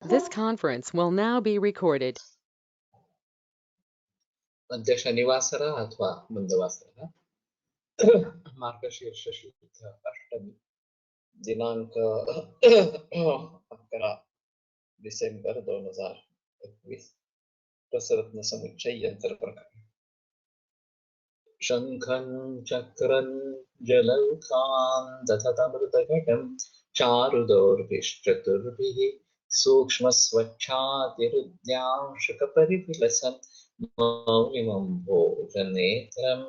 This conference will now be recorded. अद्य शनिवासर अथवा मंदवासर मार्गशीर्ष शुक्ल अष्टमी दिनांक 11 डिसेंबर 2021 रसरत्न समुच्चय यंत्र प्रकार शंखं चक्रं जलौकान् दधतमृतघटं चारुदौर्भिश्चतुर्भिः सूक्ष्मस्वच्छातिरुद्यांशकपरिविलसन् मौलिमं भोजनेत्रं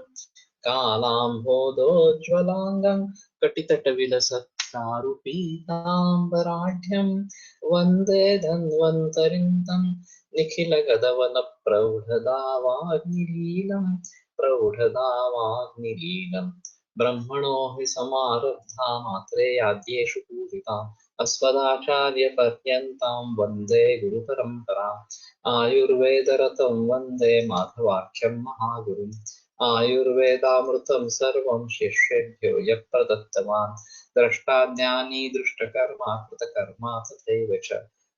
कालाम्भोदोज्ज्वलाङ्गं कटितटविलसत्चारुपीताम्बराढ्यं वन्दे धन्वन्तरिं तं निखिलगदवनप्रौढदावाग्निलीलम् प्रौढदावाग्निलीलम् ब्रह्मणो हि समारब्धा मात्रेयाद्येषु पूजिताम् अस्मदाचार्यपर्यन्तां वन्दे गुरुपरम्पराम् आयुर्वेदरतं वन्दे माधवाख्यं महागुरुम् आयुर्वेदामृतं सर्वं शिष्येभ्यो यः प्रदत्तवान् द्रष्टाज्ञानी दृष्टकर्मा कृतकर्मा तथैव च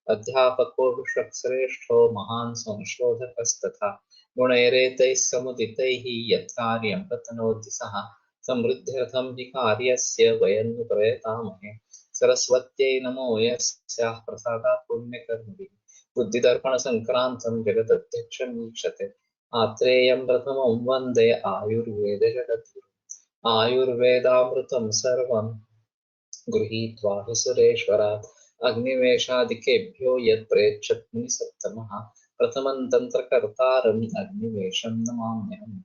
अध्यापको श्रेष्ठो महान् संशोधकस्तथा गुणैरेतैः समुदितैः यत्कार्यं प्रतनोति सः समृद्ध्यर्थं हि कार्यस्य वयं प्रयतामहे सरस्वत्यै नमो यस्याः प्रसादात् पुण्यकर्मभिः बुद्धिदर्पणसङ्क्रान्तं जगदध्यक्षं वीक्षते आत्रेयं प्रथमं वन्दे आयुर्वेदजगद्गुरुम् आयुर्वेदामृतं सर्वं गृहीत्वा हि सुरेश्वरात् अग्निवेशादिकेभ्यो यत्प्रेच्छत् मुनिसत्तमः प्रथमं तन्त्रकर्तारम् अग्निवेशं नमाम्यहम्।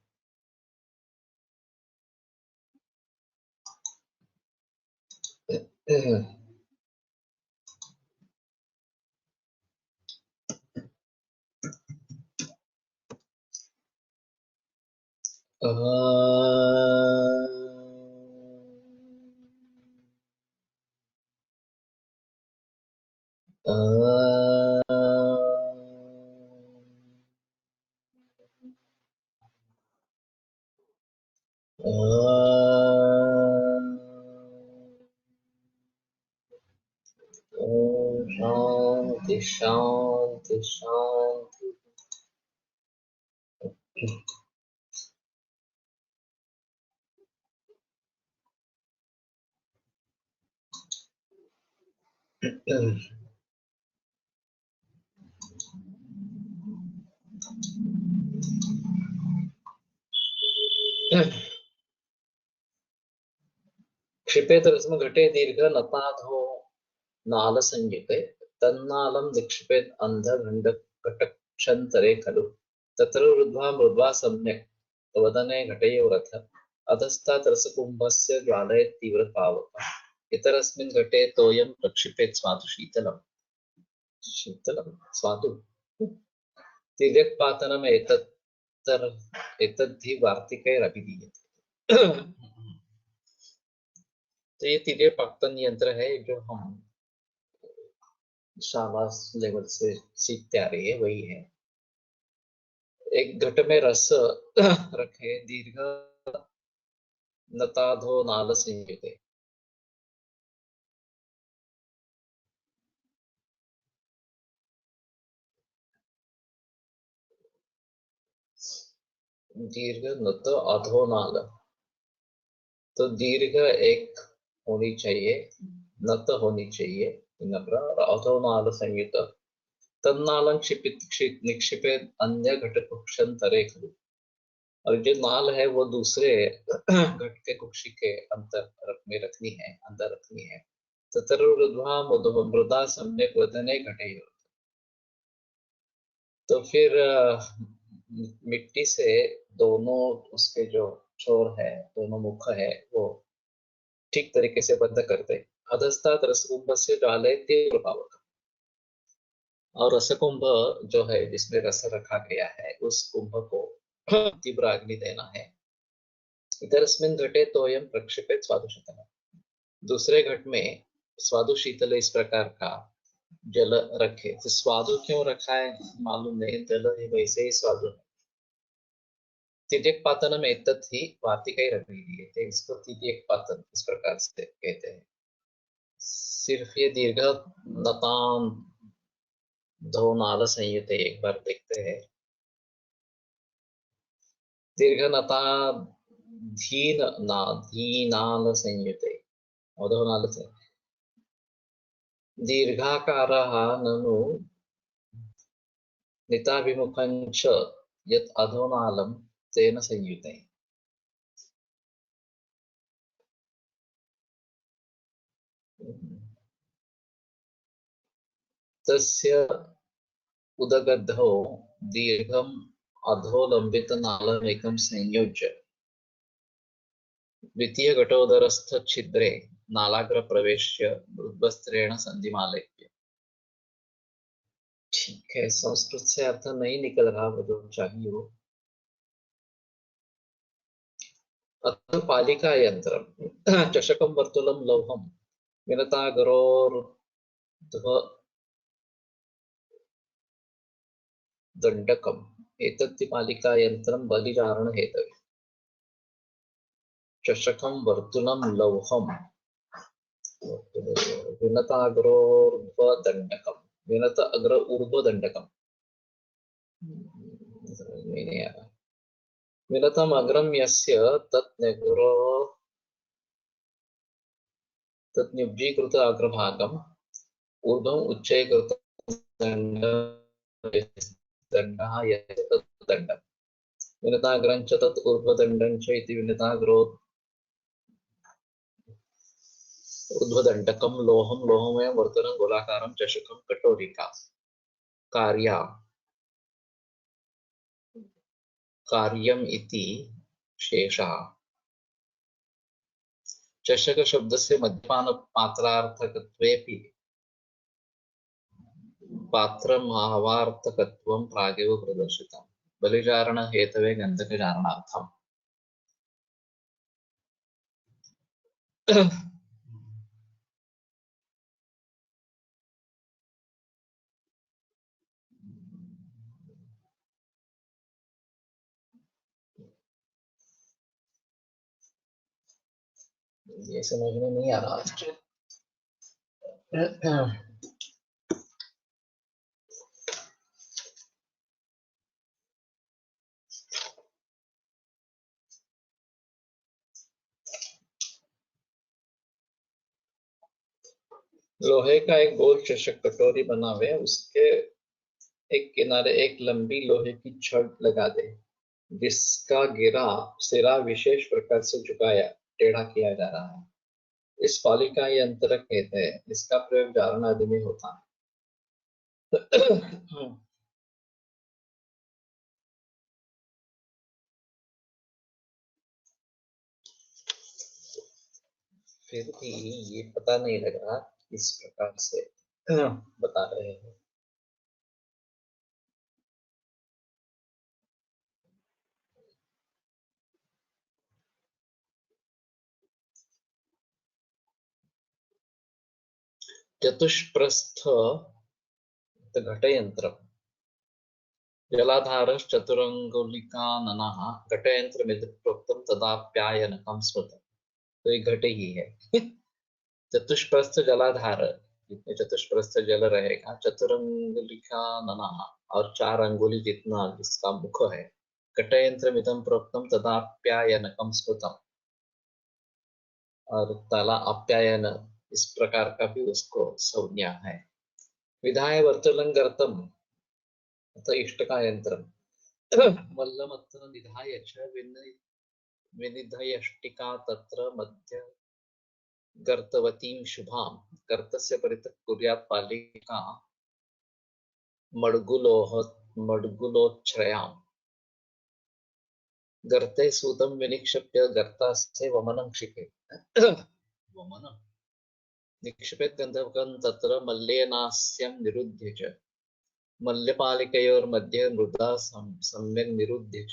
शांति शांति शांति। क्षिपेत रस्म घटे दीर्घ नताधो नाल संयुते तन्नालं निक्षिपेत अंध गंड कटक्षंतरे खलु तत्र रुद्ध्वा मृद्वा सम्यक् वदने घटयो रथ अधस्तात् रसकुंभस्य ज्वालयेत् तीव्रपावकम् इतरस्मिन् घटे तोयं प्रक्षिपेत् स्वादु शीतलं स्वादु तिर्यक्पातनम् एतद्धि वार्तिकैरभिधीयते। तो ये तिर्यक्पातन यंत्र है जो हम शाला लेवल से सीखते आ रही है, वही है। एक घट में रस रखे दीर्घ नताधो नाल संयुते दीर्घ नत अधो नाल, तो दीर्घ एक होनी चाहिए, नत होनी चाहिए अधो नाल संयुत तन्नालं निक्षिपेत अन्य घटकुक्षंतरे खलु, और जो नाल है वो दूसरे घट के कुक्षी के अंतर में रखनी है, अंदर रखनी है। ततरुर्ध्वा मृदा सम्यक वदने घटे, तो फिर मिट्टी से दोनों उसके जो छोर है, दोनों मुख है, वो ठीक तरीके से बंद करते। अधस्तात् रसकुंभ से डाले तीव्र पावक, और रसकुंभ जो है जिसमें रस रखा गया है उस कुंभ को तीव्र अग्नि देना है। इतरस्मिन् घटे तोयं प्रक्षिपेत स्वादु शीतल, दूसरे घट में स्वादु शीतल इस प्रकार का जल रखे। तो स्वादु क्यों रखा है मालूम नहीं, जल ही वैसे ही स्वादु है। तिर्यक्पातनम एतत् ही वार्तिकैरभिधीयते, इसको तिर्यक्पातन इस प्रकार से कहते हैं। सिर्फ ये दीर्घ नतान धो नाल संयुते एक बार देखते हैं। दीर्घनता धीन ना धीनाल संयुते अधो नाल से दीर्घाकारः ननु निताभिमुखं च यत् अधोनालं तेन संयुते। तस्य उदगद्धौ दीर्घम् अधोलम्बितनालमेकं संयोज्य द्वितीयघटोदरस्थछिद्रे नालाग्रप्रवेश्य मृद्वस्त्रेण संधिमालेप्य। ठीक है, संस्कृत से अर्थ नहीं निकल रहा वो जो चाहिए वो। अतः पालिका यंत्रम चषकम वर्तुलम लौहम विनतागरोर्ध्वदण्डकम् एतद्धि पालिका यंत्रम बलिचारण हेतवे। चषकम वर्तुलम लौहम विनताग्रोर्ध्वदण्डकम् विनत अग्र ऊर्ध्वदण्डकम् नहीं आ रहा। विनतम अग्रम यस्य तत्न्युज्जीकृत अग्रभागम् ऊर्ध्वम् उच्चैकृत दण्डः यस्य तत् दण्डम् विनताग्रं च तत् ऊर्ध्वदण्डं च इति ऊर्ध्वदण्डकं लोहं लोहमयं वर्तनं गोलाकारं चषकं कटोरिका कार्या कार्यम् इति शेषः। चषक शब्दस्य मद्यपानपात्रार्थकत्वेऽपि पात्रभावार्थकत्वं प्रागेव प्रदर्शितम्। बलिचारण हेतवे गन्धकचारणार्थम्। ये समझ में नहीं आ रहा। लोहे का एक गोल चषक कटोरी बनावे, उसके एक किनारे एक लंबी लोहे की छड़ लगा दे, जिसका गिरा सिरा विशेष प्रकार से झुकाया टेढ़ा किया जा रहा है। इस पालिका यंत्र कहते हैं। इसका प्रयोग जारण आदि में होता है। फिर भी ये पता नहीं लग रहा किस प्रकार से बता रहे हैं। चतुष्प्रस्थ घटयंत्र जलाधारश्चतुरंगुलिकाननः घटयंत्रमिति प्रोक्तं तदाप्यायनकं स्मृतम्। तो ये घट ही है। चतुष्प्रस्थ जलाधार, जितने चतुष्प्रस्थ जल रहेगा, चतुरंगुलिकाननः और 4 अंगुली जितना जिसका मुख है, घटयंत्रमिदं प्रोक्तं तदाप्यायनकं स्मृतम्। और तला अप्यायन इस प्रकार का भी उसको संज्ञा है। विधाय वर्तुलं गर्तम् अथ इष्टकायंत्रम् मल्लमत्र निधाय च विनिधयष्टिका तत्र मध्य गर्तवतीं शुभां गर्तस्य परितः कुर्यात् पालिका मड्गुलोच्छ्रयाम्। गर्ते सूतं विनिक्षिप्य गर्तास्ते वमनं क्षिपेत्। वमनं निक्षिपेत् गन्धकं तत्र मल्लेनास्यं निरुध्य च मल्यपालिकयोर्मध्ये मृदा सम्यक् निरुध्य च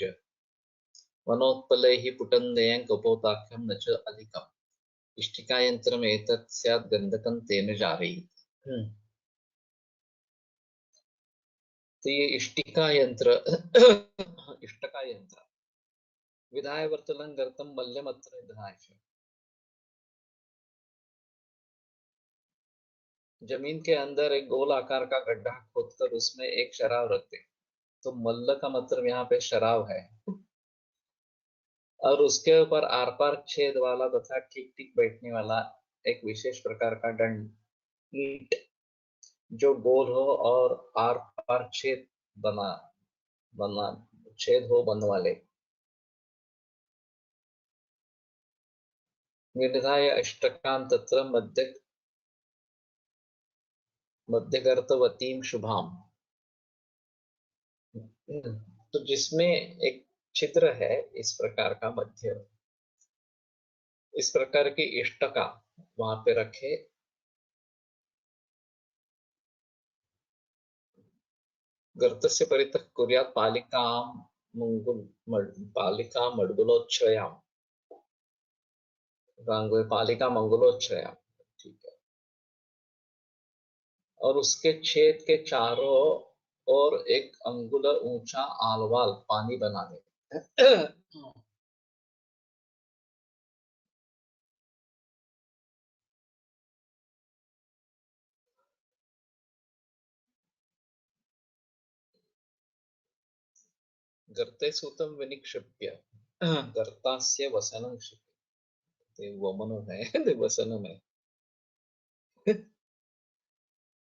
वनोत्पलैः पुटन्देयं कपोताख्यं न च अधिकम्। इष्टिकायंत्रम एतत् स्यात् गन्धकं तेन जारयेत्। तो ये इष्टिका यंत्र इष्टका यंत्र विधाय वर्तुलं गर्तं मल्यमत्र निधाय च। जमीन के अंदर एक गोल आकार का गड्ढा खोदकर उसमें एक शराब रख दे। तो मल्ल का मतलब यहाँ पे शराब है, और उसके ऊपर आर पार छेद वाला तथा ठीक ठीक बैठने वाला एक विशेष प्रकार का दंड, ईंट, जो गोल हो और आर पार छेद बना बना छेद हो बन वाले। निर्धाय अष्टकाम तत्र मध्यगर्तवतीम शुभाम। तो जिसमें एक छिद्र है इस प्रकार का मध्य, इस प्रकार की इष्टका वहां पे रखे। गर्तस्य परितः कुर्यात् पालिकां मंगुल पालिका मड्गुलोच्छ्रयाम, गांगुए पालिका मंगलोच्छ्रयाम। ठीक है। और उसके छेद के चारों ओर एक अंगुल ऊंचा आलवाल पानी बना दे। गर्ते सूतम विनिक्षिप्य गर्तास्य वसनं क्षिप्य। ये वमन है, ये वसनम है।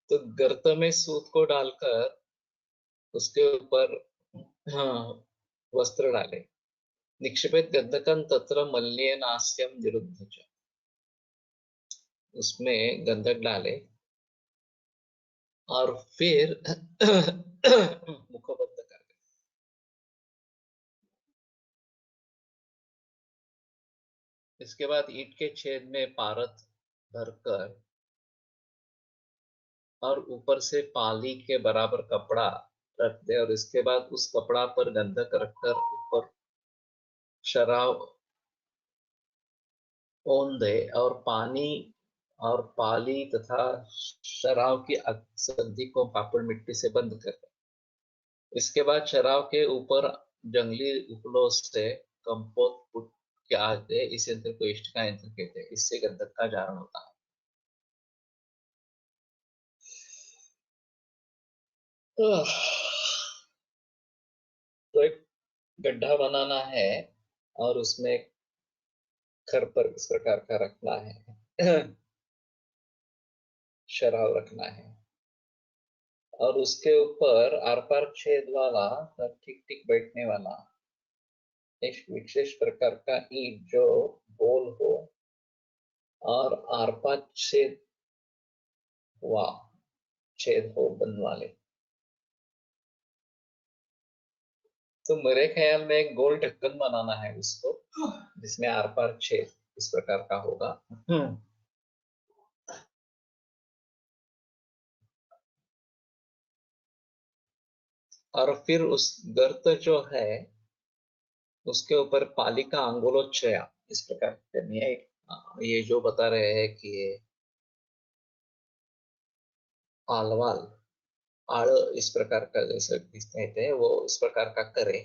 तो गर्त में सूत को डालकर उसके ऊपर, हाँ, वस्त्र डाले। निक्षिपित गंधकं तत्र मल्येनास्यं निरुद्ध च, उसमें गंधक डाले और फिर मुख बंद कर दे। इसके बाद ईंट के छेद में पारद भरकर और ऊपर से पाली के बराबर कपड़ा रख दे, और इसके बाद उस कपड़ा पर गंधक रखकर ऊपर शराब ओन दे, और पानी और पाली तथा शराब की संधि को पापड़ मिट्टी से बंद कर दे। इसके बाद शराब के ऊपर जंगली उपलों से कंपोत पुट क्या दे। इस यंत्र को इष्ट का यंत्र कहते हैं, इससे गंधक का जारण होता है। तो एक गड्ढा बनाना है और उसमें खरपर इस प्रकार का रखना है, शराब रखना है, और उसके ऊपर आर पार छेद वाला और ठीक ठीक बैठने वाला एक विशेष प्रकार का ईंट जो गोल हो और आर पार छेद हुआ छेद हो बन वाले। तो मेरे ख्याल में एक गोल ढक्कन बनाना है उसको, जिसमें आर पार छेद इस प्रकार का होगा। और फिर उस गर्त जो है उसके ऊपर पालिका अंगुलोच्चया इस प्रकार करनी है। ये जो बता रहे हैं कि ये आलवाल आड़ इस प्रकार का जैसे कहते हैं वो इस प्रकार का करे।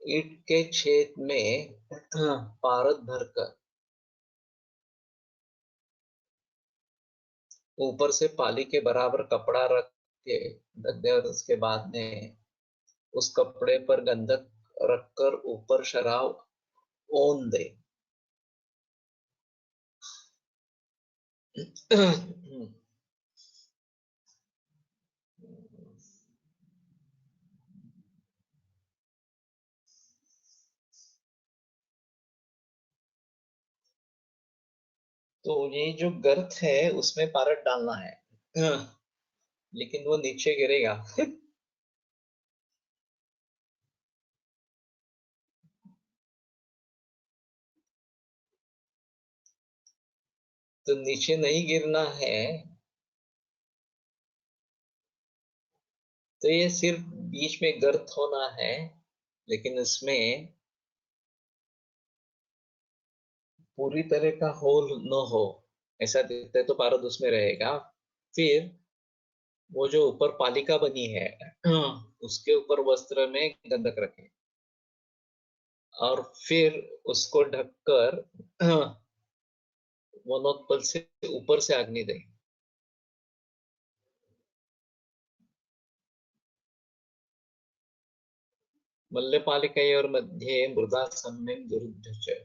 ईंट के छेद में पारद भरकर ऊपर से पाली के बराबर कपड़ा रख के ढक दे, और उसके बाद में उस कपड़े पर गंधक रखकर ऊपर शराब ओन दे। तो ये जो गर्त है उसमें पारद डालना है, लेकिन वो नीचे गिरेगा। तो नीचे नहीं गिरना है। तो ये सिर्फ बीच में गर्त होना है, लेकिन इसमें पूरी तरह का होल न हो, ऐसा दिखता है तो पारद उसमें रहेगा। फिर वो जो ऊपर पालिका बनी है उसके ऊपर वस्त्र में गंधक रखे, और फिर उसको ढककर वनोत्पल से ऊपर से अग्नि दें। मल्लपालिकयोर्मध्ये मृदा सम्यक् दुरुद्ध च।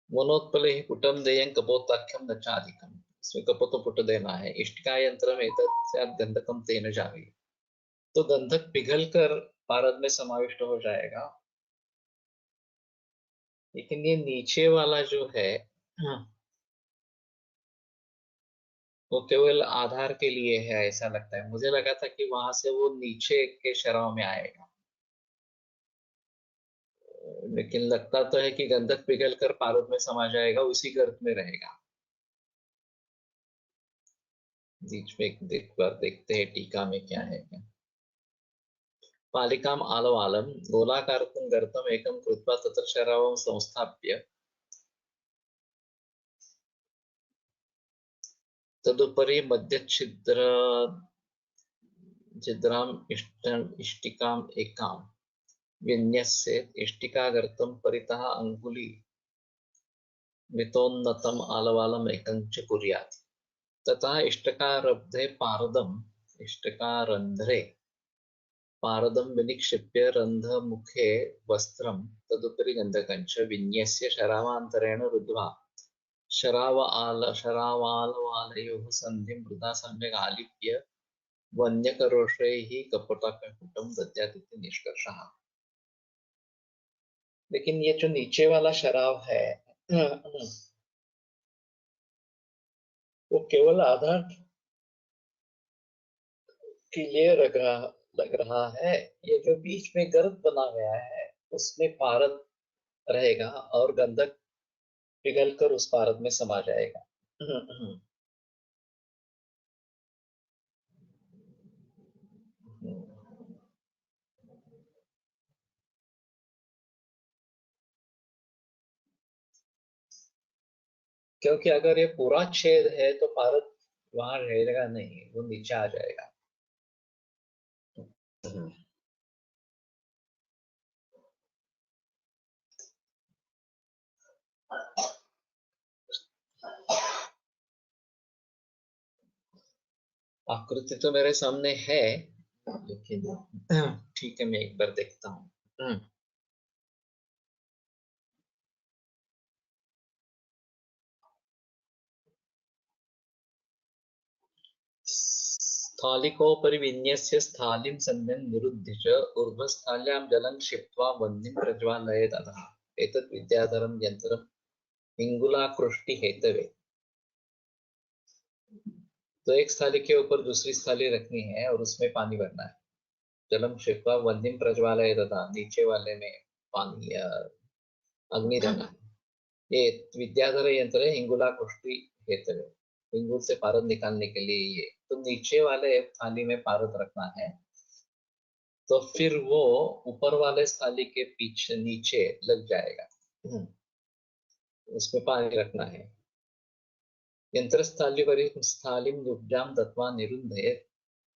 वनोत्पले पुटं देयं कपोताख्यं न चाधिकम्। इसमें कपो तो पुट देना है। इष्टिका यंत्रम एतत् गंधकम तेन जावी। तो गंधक पिघलकर पारद में समाविष्ट हो जाएगा। लेकिन ये नीचे वाला जो है वो केवल आधार के लिए है, ऐसा लगता है। मुझे लगा था कि वहां से वो नीचे के शराव में आएगा, लेकिन लगता तो है कि गंधक पिघल कर पारद में समा जाएगा, उसी गर्त में रहेगा। बीच में एक बार देखते हैं टीका में क्या है। पालिकाम आलवालम गोलाकारकं गर्तम एकम कृत्वा तत्र शरावं संस्थाप्य तदुपरि मध्यच्छिद्र छिद्राम इष्टिकाम एकाम विन्यस्य इष्टिकागर्तं परितः अंगुली मितोन्नतम आलवालम एकं च कुर्यात्। तथा इष्टकारब्धे पारदम इष्टकारंध्रे पारदम विनिक्षिप्य रंध्रमुखे वस्त्रं तदुपरि गंधकं च विन्यस्य शरावान्तरेण रुद्ध्वा शरावालवालयोः सन्धिं मृदा सम्यक् आलिप्य वन्यकरोषैः कपटकपुटं दद्यात् इति निष्कर्षः। लेकिन ये जो नीचे वाला शराब है वो केवल आधार के लिए लग रहा है। ये जो बीच में गर्त बना गया है उसमें पारद रहेगा और गंधक पिघलकर उस पारद में समा जाएगा। क्योंकि अगर ये पूरा छेद है तो पारद वहां रहेगा नहीं, वो नीचे आ जाएगा। आकृति तो मेरे सामने है, लेकिन ठीक है, मैं एक बार देखता हूँ। स्थालिकोपरि विन्यस्य स्थालिं सन्ध्यं निरुध्य च ऊर्ध्वस्थाल्यां जलं क्षिप्त्वा वह्निं प्रज्वालयेत् अधः। एतत् विद्याधरं यन्त्रं हिंगुलाकृष्टि हेतवे। तो एक थाली के ऊपर दूसरी थाली रखनी है और उसमें पानी भरना है। जलम क्षिप्त्वा वह्निं प्रज्वालयेत् अधः, नीचे वाले में पानी अग्नि देना है। ये विद्याधर यंत्र है हिंगुलाकृष्टि हेतवे। हिंगुल से पारद निकालने के लिए ये तो नीचे वाले थाली में पारद रखना है, तो फिर वो ऊपर वाले थाली के पीछे नीचे लग जाएगा। उसमें पानी रखना है। यंत्रस्थाली स्थालिं दुग्धां दत्वा निरुन्धयेत्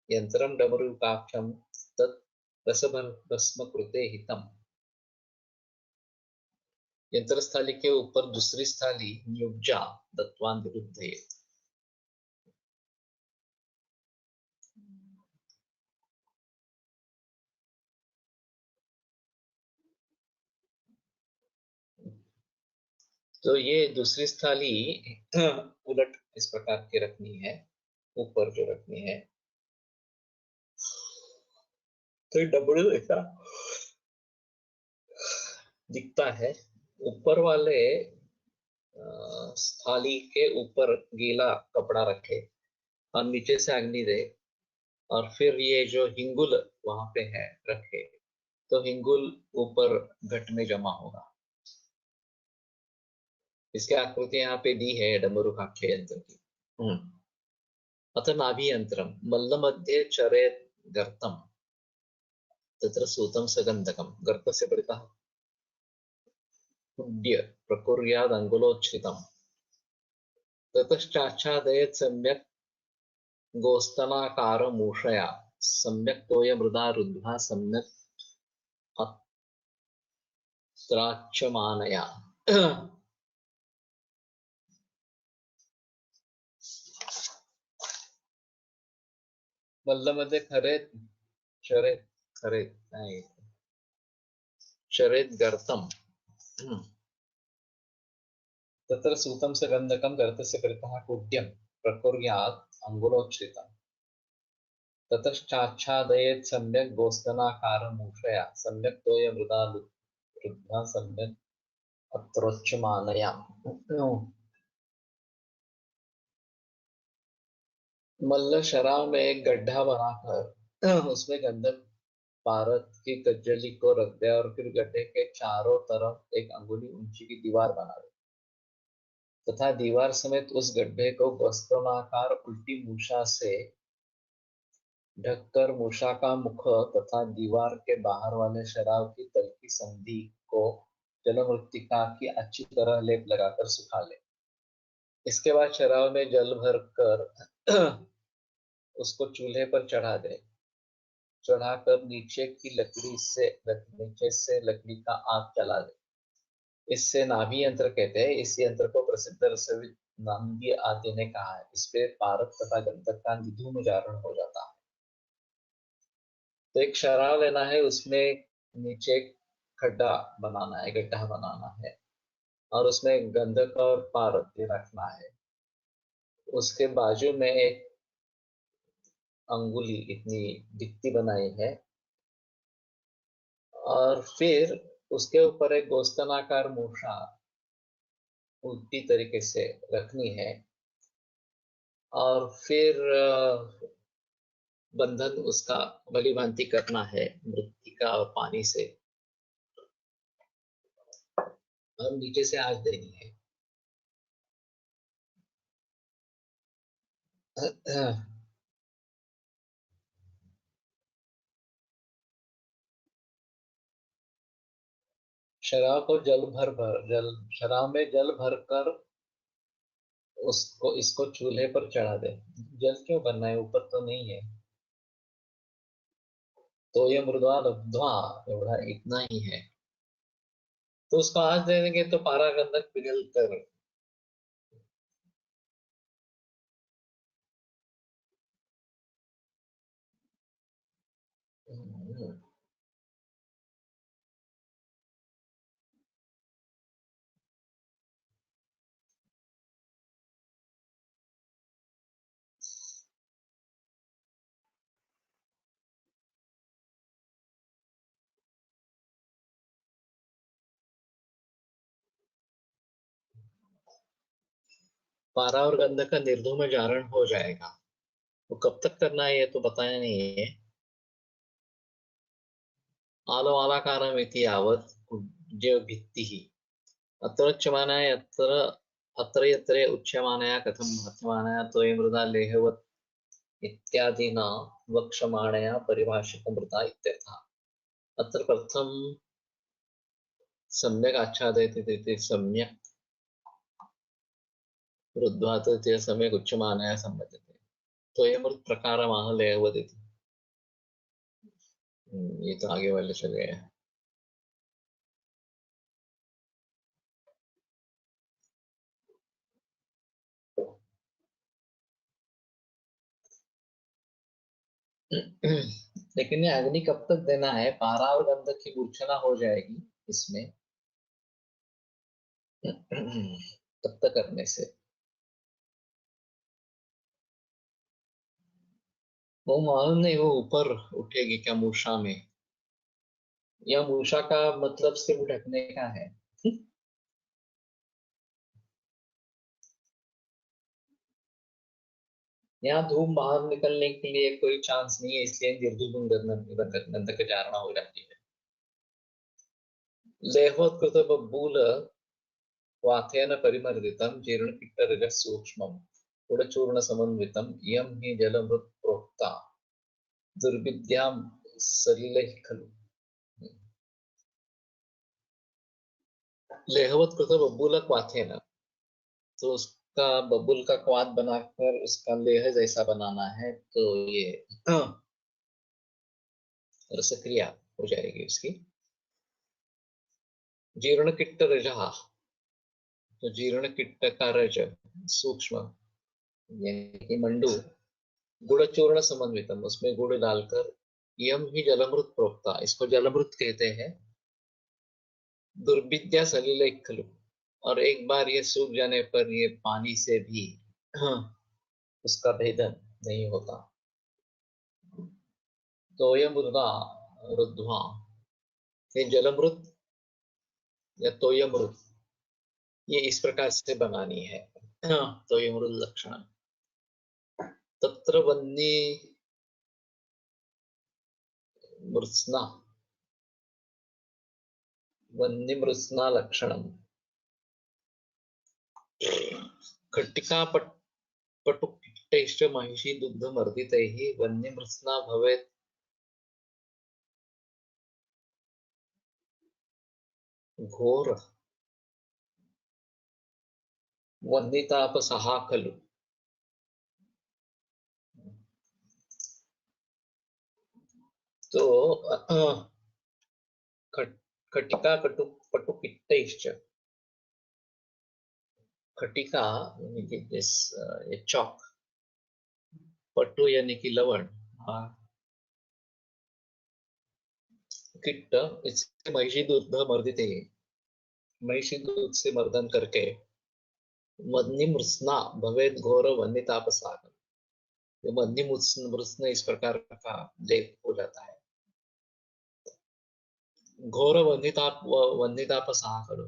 यंत्रं डमरुकाख्यं तत् रसभस्म कृते हितम्। यंत्रस्थाली के ऊपर दूसरी स्थाली युग्जा दत्वा निरुन्धयेत्। तो ये दूसरी थाली उलट इस प्रकार की रखनी है, ऊपर जो रखनी है। तो डबल ऐसा दिखता है। ऊपर वाले थाली के ऊपर गीला कपड़ा रखे और नीचे से अग्नि दे, और फिर ये जो हिंगुल वहां पे है रखे, तो हिंगुल ऊपर घट में जमा होगा। इसकी आकृति यहाँ पे दी है डमरुकाख्य यंत्र की। अथ नाभि यंत्रम मल्ल मध्ये चरेत् गर्तम तत्र सूतं सगंधकम गर्तस्य परितः उड्ड्य प्रकुर्याद् अंगुलोच्छ्रितम् ततश्चाच्छादयेत् सम्यक् गोस्तनाकारमूषया सम्यक तोय मृदा रुद्ध्वा सम्यक अत्राच्यमानया मल्लमध्ये खरेत शरेत खरेत नाही शरेत गर्तम तत्र सूतं स गन्धकं गर्तस्य कृतः कुड्यं प्रकुर्यात् अङ्गुलोच्छ्रितम् ततश्चाच्छादयेत् सम्यक् गोस्तनाकारमूषया सम्यक् तोयमृदा रुद्ध्वा सम्यक् अत्रोच्यमानया मल्ल शराब में एक गड्ढा बनाकर उसमें गंधक पारद की कज्जली को रख दे और फिर गड्ढे के चारों तरफ एक अंगुली ऊंची की दीवार बना दे तथा दीवार समेत उस गड्ढे को गोस्तनाकार उल्टी मूषा से ढककर मूषा का मुख तथा दीवार के बाहर वाले शराब की तलकी संधि को जलमृत्तिका की अच्छी तरह लेप लगाकर सुखा ले। इसके बाद शराब में जल भर कर उसको चूल्हे पर चढ़ा दे। चढ़ाकर नीचे से लकड़ी का आग जला दे। इससे नाभि यंत्र कहते हैं। इस यंत्र को प्रसिद्ध रसविद नंदी आदि ने कहा है। इस पे पारक तथा गंधक का निधूम जारण हो जाता है। तो एक शराब लेना है, उसमें नीचे खड्डा बनाना है, गड्ढा बनाना है और उसमें गंधक और पारक रखना है। उसके बाजू में एक अंगुली इतनी भित्ति बनाई है और फिर उसके ऊपर एक गोस्तनाकार मूषा उल्टी तरीके से रखनी है और फिर बंधन उसका भली भांति करना है मृत्तिका और पानी से और नीचे से आग देनी है। शराब में जल भर कर इसको चूल्हे पर चढ़ा दे। जल क्यों भरना है, ऊपर तो नहीं है। तो ये मृदा लब्ध्वा एवढा इतना ही है। तो उसको आज दे देंगे तो पारा गंधक पिघल कर पारा और गंधक का निर्धूम जारण हो जाएगा। वो कब तक करना है ये तो बताया नहीं है। आलो आलाकारम इति यावत् कुड्य भित्तिः अत्रोच्यमानाय अत्र यत्र उच्यमानया कथं हत्यमानया तोय मृदा लेहवत् इत्यादिना वक्ष्यमाणया परिभाषितमृता इत्यर्थः। अत्र प्रथम सम्यक् आच्छादयति सम्यक् रुद्ध्वा तृतीय सम्यक् उच्यमानया संबध्यते तोयमृत प्रकारमाह लेहवत् इति। ये तो आगे वाले चले गए। लेकिन ये अग्नि कब तक देना है? पारा और गंधक की मूर्छना हो जाएगी इसमें तब तक करने से वो मालूम नहीं वो ऊपर उठेगी क्या मूषा में, या मूषा का मतलब सिर्फ ढकने का है। यहाँ धूम बाहर निकलने के लिए कोई चांस नहीं है, इसलिए निर्धूम गंधक धारणा हो जाती है। लेहोत्कृत बूल वाथेन परिमर्दितं जीर्णपित्तरजः सूक्ष्मं गुडचूर्ण समन्वितम् इयं हि जलमृत प्रोक्ता दुर्विद्यां सलिलैः खलु। लेहवत कृत बबूल क्वाथेन, तो उसका बबूल का क्वाथ बनाकर उसका लेह जैसा बनाना है। तो ये रसक्रिया हो जाएगी उसकी। जीर्णकिट्ट रजः, तो जीर्णकिट्ट का रज सूक्ष्म यानी कि मंडू, गुड़चूर्ण समन्वितम, उसमें गुड़ डालकर, यम ही जलमृत प्रोक्ता, इसको जलमृत कहते हैं। दुर्विद्या सलिल खलु, और एक बार ये सूख जाने पर ये पानी से भी उसका भेदन नहीं होता। तो ये मृदा रुद्वा, ये जलमृत या तोयमृत, ये इस प्रकार से बनानी है। तोयमृत लक्षण तत्र वन्नी मृत्स्ना, वन्नी मृत्स्ना लक्षणम, खट्टिका पटुकिट्टैश्च महिषी दुग्धमर्दितैः वन्यमृत्स्ना भवेत् घोर वह्नितापसः खलु। तो खटिका पटुकिट्टैश्च, खटिका यानी कि ये चौक, पट्टू यानी कि लवण, किट्ट इससे महिषी दूध मर्दित है, महिषी दूध से मर्दन करके, मदनी मृत्स्ना भवेद घोर वन्य तापसागर, तो मदनी मृत्स्न इस प्रकार का लेप हो जाता है। घोर वन्यतापसागर,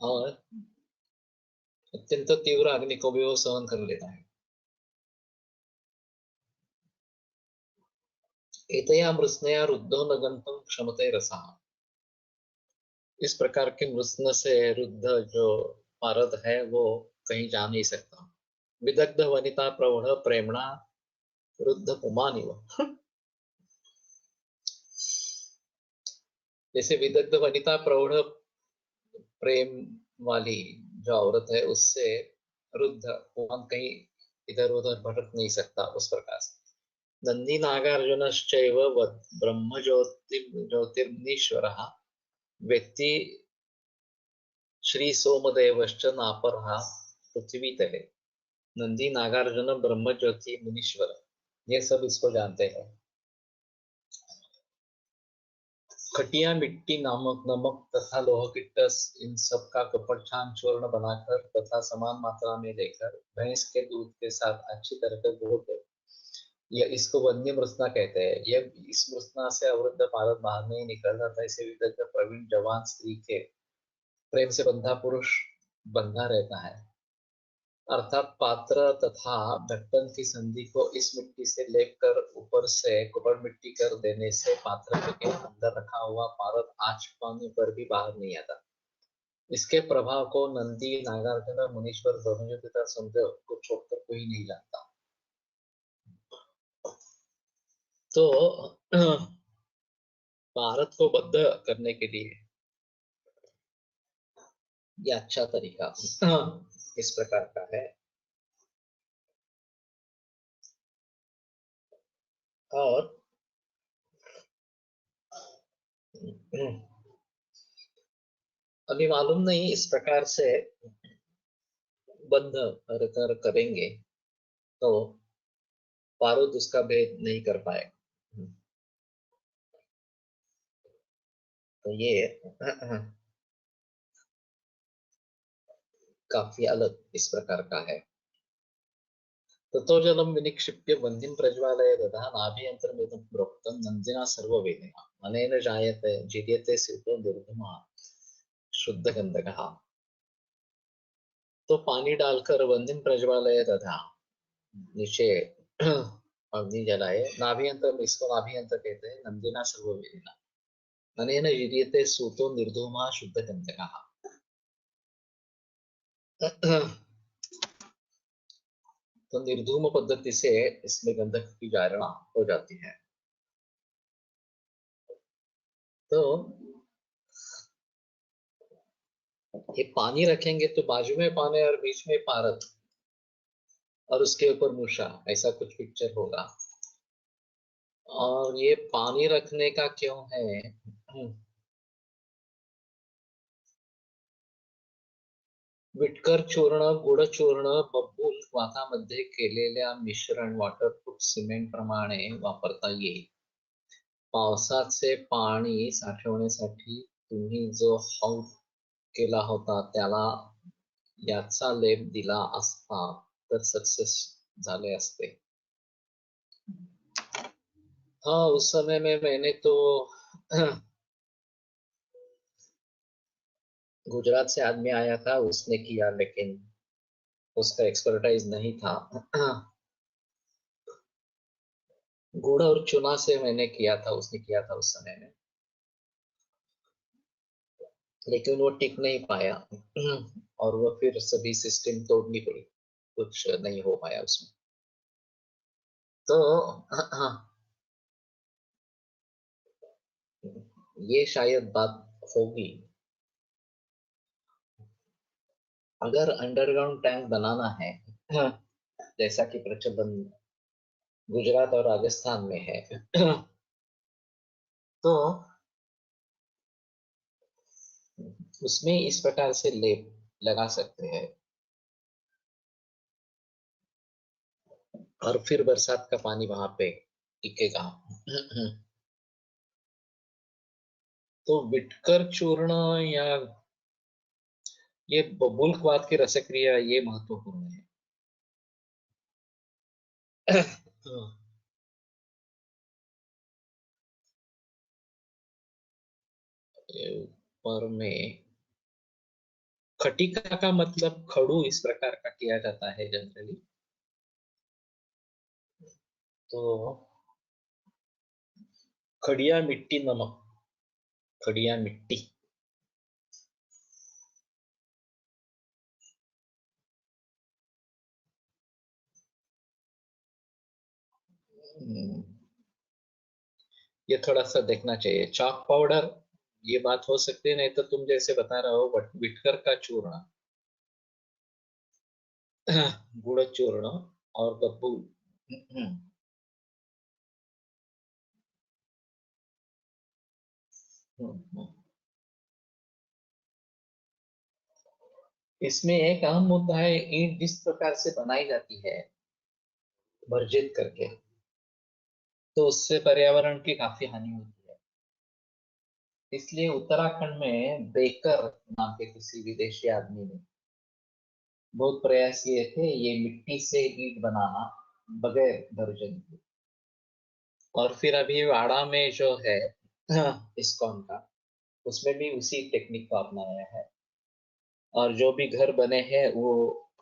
और अत्यंत तीव्र अग्नि को भी वो सहन कर लेता है। एतया मृत्स्नया रुद्धो न गंतुम क्षमते रसः, इस प्रकार के मृत्स्न से रुद्ध जो पारद है वो कहीं जा नहीं सकता। विदग्ध वनिता प्रौढ़ प्रेमणा रुद्ध पुमानिव, जैसे विदग्ध वनिता प्रौढ़ प्रेम वाली जो औरत है उससे रुद्ध पुमान कहीं इधर उधर भटक नहीं सकता, उस प्रकार से। नंदी नागार्जुनश्चैव ब्रह्म ज्योतिर्नीश्वरः व्यक्ति श्री सोमदेवश्च नापरः पृथ्वीतले। नंदी नागार्जुन ब्रह्म ज्योति मुनीश्वर, ये सब इसको जानते हैं। खटिया मिट्टी नामक नमक तथा लोह किट्टस, इन सब का कपटछान चूर्ण बनाकर तथा समान मात्रा में लेकर भैंस के दूध के साथ अच्छी तरह से घोट, यह इसको वन्य मृत्स्ना कहते हैं। यह इस मृत्स्ना से अवरुद्ध पारद बाहर नहीं निकलता था, इसे विदग्ध प्रवीण जवान स्त्री के प्रेम से बंधा पुरुष बंधा रहता है। अर्थात पात्र तथा ढक्कन की संधि को इस मिट्टी से लेप कर ऊपर से कुपड़ मिट्टी कर देने से पात्र के अंदर रखा हुआ पारद आँच पाने पर भी बाहर नहीं आता। इसके प्रभाव को नंदी नागार्जुन मुनीश्वर दोनों तथा समझो को छोड़कर कोई नहीं जानता। तो भारत को बद्ध करने के लिए यह अच्छा तरीका इस प्रकार का है। और अभी मालूम नहीं इस प्रकार से बंध कर करेंगे तो पारुद उसका भेद नहीं कर पाएगा। तो ये काफी अलग इस प्रकार का है। ततो जलम विनिक्षिप्य वह्निं प्रज्वालय दधा नाभ्यन्तरमिदं प्रोक्तं नन्दिना सर्ववेदिना अनेन जायते जीर्यते स्यूतो निर्धूमः शुद्धगन्धकः। तो पानी डालकर वह्निं प्रज्वालय दधा, नीचे अग्नि जलाए, नाभ्यंतर, इसको नाभ्यंतर कहते हैं, नंदिना सर्ववेदिना अनेन जीर्यते स्यूतो निर्धूमः शुद्धगन्धकः। तो निर्धूम पद्धति से इसमें गंधक की जारणा हो जाती है। तो ये पानी रखेंगे तो बाजू में पानी और बीच में पारद और उसके ऊपर मूषा, ऐसा कुछ पिक्चर होगा। और ये पानी रखने का क्यों है? विटकर चूर्ण, गुळ चूर्ण बबूल वातामध्ये केलेल्या मिश्रण वॉटरप्रूफ सिमेंट प्रमाणे वापरता येईल. पावसाचे पाणी साठवण्यासाठी तुम्ही जो हौद केला होता त्याला याचा लेप दिला असता तर सक्सेस झाले असते. हाँ, उस समय में मैंने तो गुजरात से आदमी आया था, उसने किया, लेकिन उसका एक्सपर्टाइज नहीं था. गुड़ और चूना से मैंने किया था, उसने किया था उस समय में, लेकिन वो टिक नहीं पाया. और वो फिर सभी सिस्टम तोड़नी पड़ी, कुछ नहीं हो पाया उसमें. तो ये शायद बात होगी. अगर अंडरग्राउंड टैंक बनाना है, जैसा कि प्रचलन गुजरात और राजस्थान में है, तो उसमें इस प्रकार से लेप लगा सकते हैं और फिर बरसात का पानी वहां पे टिकेगा. तो विटकर चूर्ण या ये बबूलवात की रसक्रिया ये महत्वपूर्ण है. ऊपर में खटिका का मतलब खड़ू इस प्रकार का किया जाता है जनरली. तो खड़िया मिट्टी नमक, खड़िया मिट्टी. हम्म, ये थोड़ा सा देखना चाहिए. चॉक पाउडर ये बात हो सकती है, नहीं तो तुम जैसे बता रहे हो विटकर का चूर्ण, गुड़ चूर्ण और बब्बू. इसमें एक अहम मुद्दा है, ईंट जिस प्रकार से बनाई जाती है भर्जित करके, तो उससे पर्यावरण की काफी हानि होती है. इसलिए उत्तराखंड में बेकर नाम के किसी विदेशी आदमी ने बहुत प्रयास किए थे ये मिट्टी से ईंट बनाना बगैर भर्जन के. और फिर अभी वाड़ा में जो है इस्कॉन का, उसमें भी उसी टेक्निक को अपनाया है. और जो भी घर बने हैं वो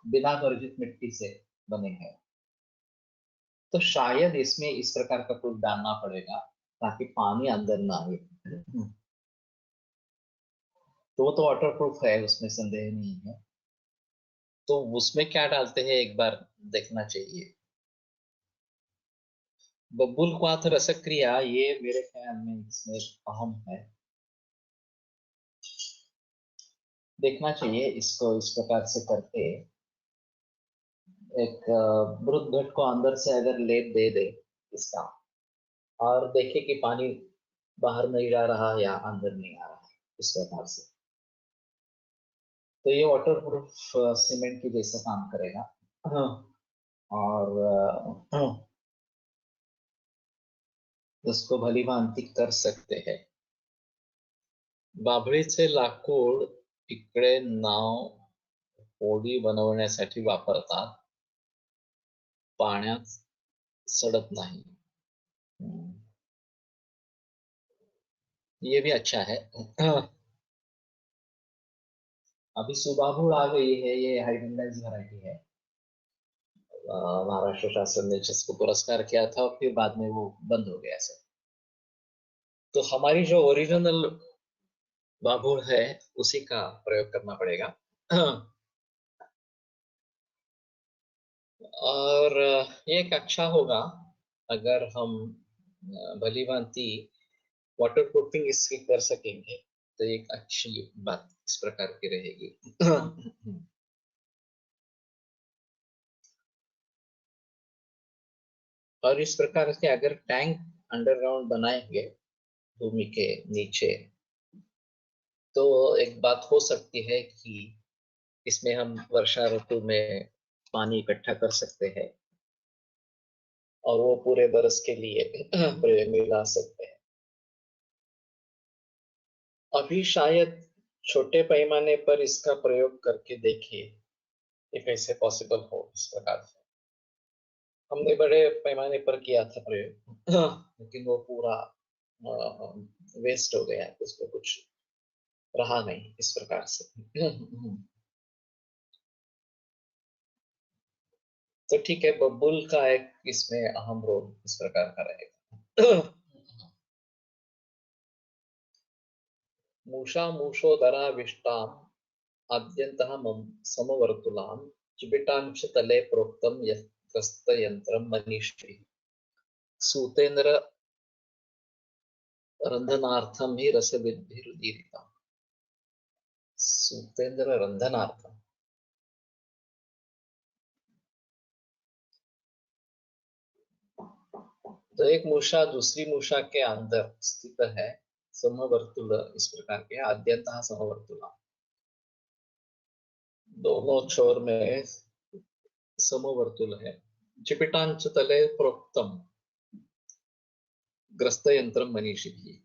बिना भर्जित मिट्टी से बने हैं. तो शायद इसमें इस प्रकार का कुछ डालना पड़ेगा ताकि पानी अंदर ना आए. तो वो तो वाटर प्रूफ है, उसमें संदेह नहीं है. तो उसमें क्या डालते हैं एक बार देखना चाहिए. बबूल क्वाथ रसक्रिया ये मेरे ख्याल में इसमें अहम है. देखना चाहिए इसको इस प्रकार से करके. एक मृत घट को अंदर से अगर लेप दे दे इसका, और देखे कि पानी बाहर नहीं जा रहा या अंदर नहीं आ रहा है इस प्रकार से, तो ये वाटर प्रूफ सीमेंट की जैसा काम करेगा. हाँ. और उसको भली भांति कर सकते हैं. बाभळीचे लाकूड इकडे नाव होडी बनवण्यासाठी वापरतात, पाण्यात सडत नाही. हम्म, ये भी अच्छा है. अभी सुबाबुल आ गई है, ये हाइड्रोलाइज वैरायटी है. महाराष्ट्र शासन ने जिसको पुरस्कार किया था और फिर बाद में वो बंद हो गया सर. तो हमारी जो ओरिजिनल बाबुल है उसी का प्रयोग करना पड़ेगा. और ये एक अच्छा होगा अगर हम भली भांति वाटर प्रूफिंग इसकी कर सकेंगे, तो एक अच्छी बात इस प्रकार की रहेगी. और इस प्रकार से अगर टैंक अंडरग्राउंड बनाएंगे भूमि के नीचे, तो एक बात हो सकती है कि इसमें हम वर्षा ऋतु में पानी इकट्ठा कर सकते हैं और वो पूरे बरस के लिए प्रयोग में ला सकते हैं। अभी शायद छोटे पैमाने पर इसका प्रयोग करके देखिए कि कैसे पॉसिबल हो इस प्रकार से। हमने बड़े पैमाने पर किया था प्रयोग लेकिन वो पूरा वेस्ट हो गया, उसमें कुछ रहा नहीं इस प्रकार से। तो ठीक है, बबुल का एक इसमें अहम रोल इस प्रकार का रहेगा। मूषा मूषोदराविष्टाम् आद्यन्तः समवर्तुलां चिबिटांश तले प्रोक्तं यत्रस्तयन्त्रं मनीषिभिः सूतेन्द्र रंधनार्थम ही रसविद्भिरुदीरिता। सूतेन्द्र रंधनार्थम, तो एक मूषा दूसरी मूषा के अंदर स्थित है, समवर्तुल इस प्रकार के आद्यंतः समवर्तुला, दोनों छोर में समवर्तुल है। चिपिटांच तले प्रोक्तम ग्रस्त यंत्र मनीषी भी,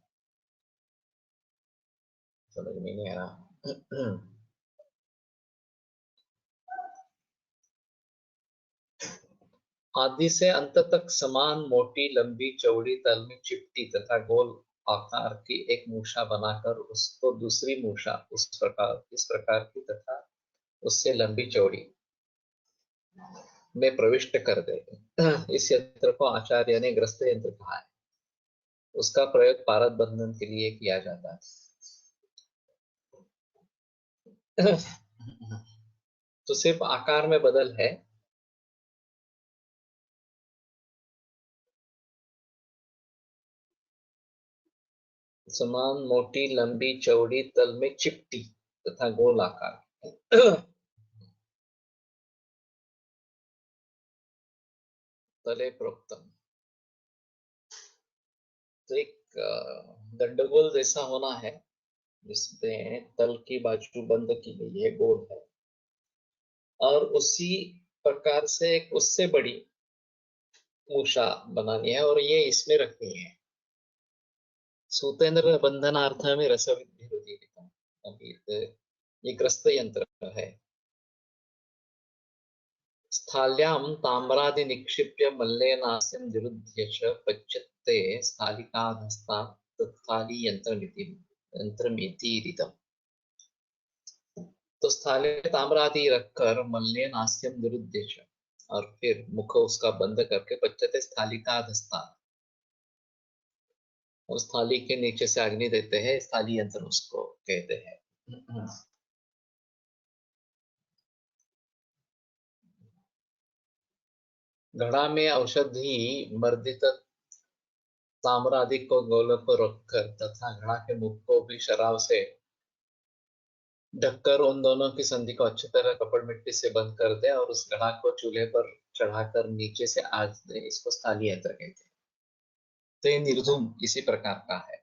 समझ में नहीं आ रहा। आदि से अंत तक समान मोटी लंबी चौड़ी तल में चिपटी तथा गोल आकार की एक मूषा बनाकर उसको दूसरी मूषा इस प्रकार की तथा उससे लंबी चौड़ी में प्रविष्ट कर दे। इस यंत्र को आचार्य ने ग्रस्त यंत्र कहा है। उसका प्रयोग पारद बंधन के लिए किया जाता है। तो सिर्फ आकार में बदल है। समान मोटी लंबी चौड़ी तल में चिपटी तथा गोल आकार। तले प्रोक्तम, तो एक दंडगोल जैसा होना है जिसमें तल की बाजू बंद की गई है, गोल है, और उसी प्रकार से एक उससे बड़ी मूषा बनानी है और ये इसमें रखनी है। सूतेन्द्र बंधनार्थ में रसविद्धि, ये ग्रस्त यंत्र है। स्थाल्यां ताम्रादि निक्षिप्य मल्लेनास्यं निरुध्य च पच्यते स्थालिकाधस्तात् तत्स्थाली यंत्रमिति। तो स्थाले ताम्रादि रखकर मल्लेनास्यं निरुध्य च, और फिर मुख उसका बंद करके पच्यते स्थालिकाधस्तात्, उस थाली के नीचे से अग्नि देते हैं, स्थाली यंत्र उसको कहते हैं। घड़ा में औषधि मर्दित ताम्र आदि को गोल पर रखकर तथा घड़ा के मुख को भी शराब से ढककर उन दोनों की संधि को अच्छी तरह कपड़ मिट्टी से बंद कर दे और उस घड़ा को चूल्हे पर चढ़ाकर नीचे से आग दे, इसको स्थाली यंत्र कहते हैं। तो ये निर्धूम इसी प्रकार का है।